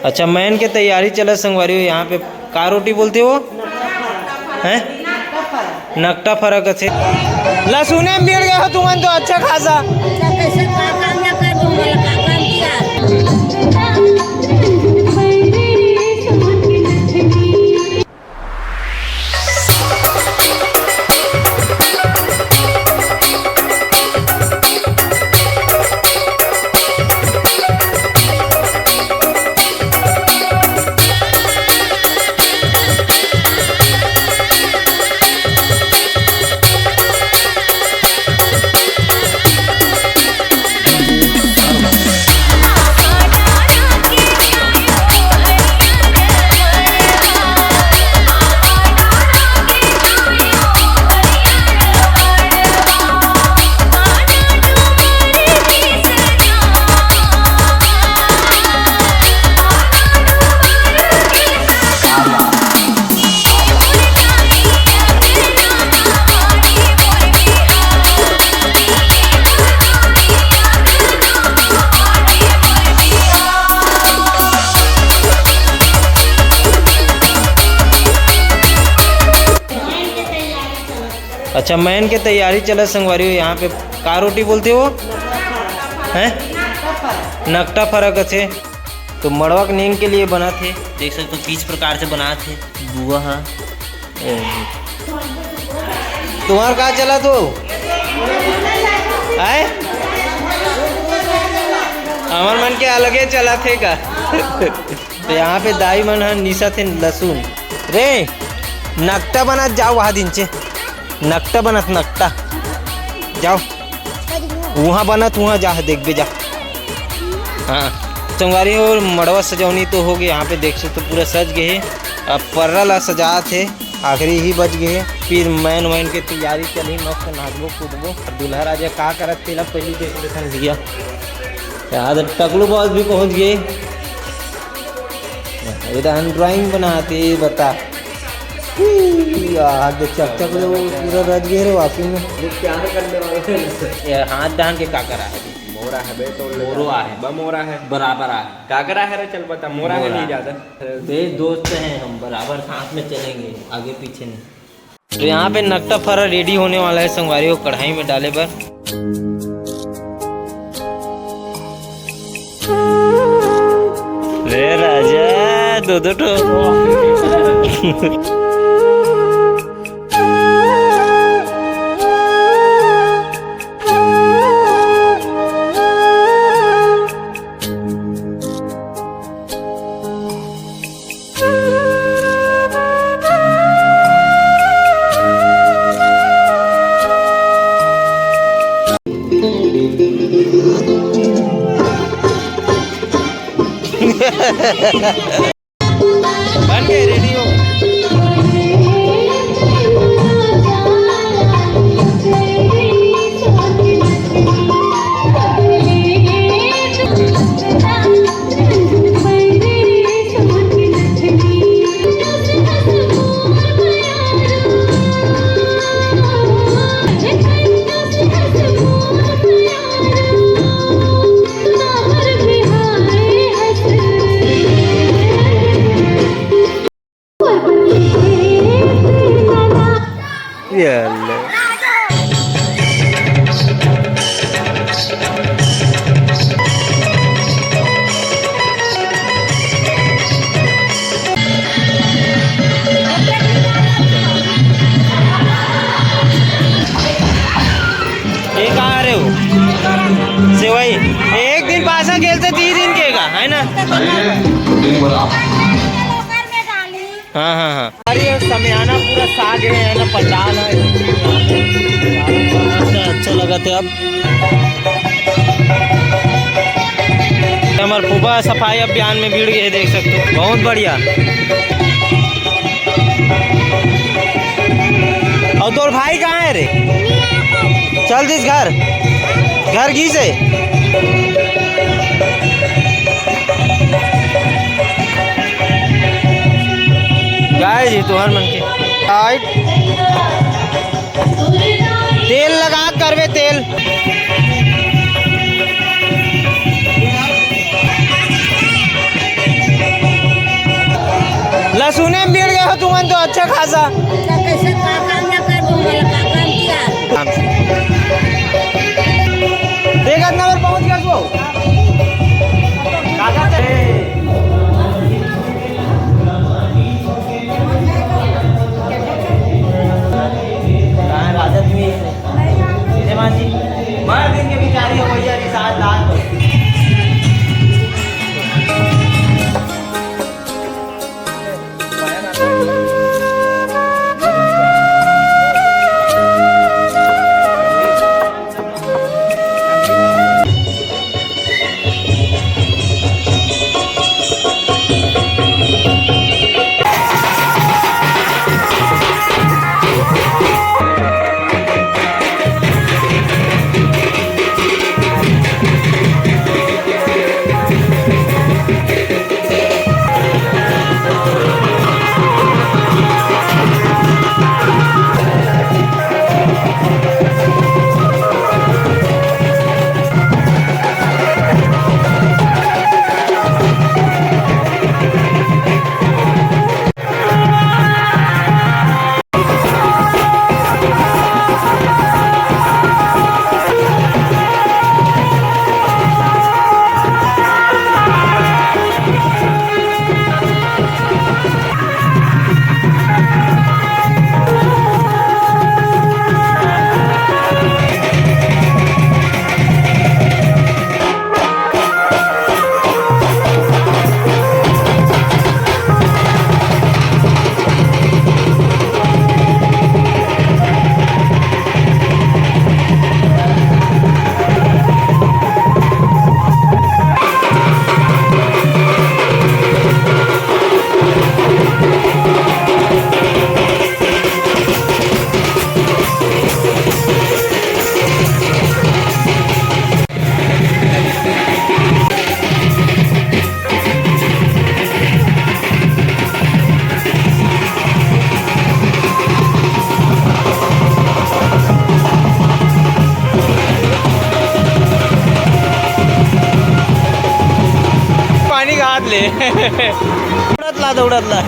अच्छा मैन के तैयारी चला संगवारी हो यहाँ पे का रोटी बोलते हो हैं नकटा फरक अच्छे लहसुन में बिड़ गए हो तुमन तो अच्छा खासा अच्छा मैन के तैयारी चला संगवारी हो यहाँ पे का रोटी बोलते हो हैं नकटा फरक अच्छे तो मड़वा के नींग के लिए बना थे देख सकते हो किस प्रकार से बना थे बुआ तुम्हार कहा चला तो आए हमार मन के अलगे चला थे का तो यहाँ पे दाई मन है निशा थे लहसुन रे नकटा बना जाओ वहाँ दिन से नकटा बनत नकटा जाओ वहाँ बनत वहाँ जा देख बे जा हाँ संगवारी और मड़वा सजौनी तो हो गए यहाँ पे देख सकते तो पूरा सज गए अब पर्रा ला सजा थे आखिरी ही बच गए फिर मैन वैन के तैयारी चली मस्त नाचबो कूदबो दूल्हा राजा का करत तेला पहली डेकोरेशन लिया याद टकलू बॉस भी पहुँच गए इधर ड्राइंग बनाते बता यार चक चक पूरा रज गए रे वाकई में प्यार करने वाले हाथ डाल के का करा है मोरा है बे तो मोरा है मोरा है बराबर है काकरा है रे चल बता मोरा है नहीं ज्यादा बे दोस्त हैं हम बराबर साथ में चलेंगे आगे पीछे नहीं तो यहाँ पे नकटा फरा रेडी होने वाला है संगवारी को कढ़ाई में डाले पर रे राजा दो ठो बन गए रेडी हो सेवई एक दिन पासा खेलते 3 दिन के का है ना हाँ हाँ हाँ अरे समियाना पूरा साग है ना पंडाल है अच्छा लगा थे अब हमारे फूफा सफाई अभियान में भीड़ गए देख सकते हो बहुत बढ़िया और तोर भाई कहाँ है रे चल दिस घर घी से गाय जी तुहर मन के तेल लगा करवे तेल अच्छा खासा कैसे काम ना कर दूंगा काम किया देखा नंबर पहुंच गया तू काका चले कहाँ राजा तुम्ही इथे माझी मार देंगे बिचारी हो भैया साथ लाख पाणी घातले दौडतला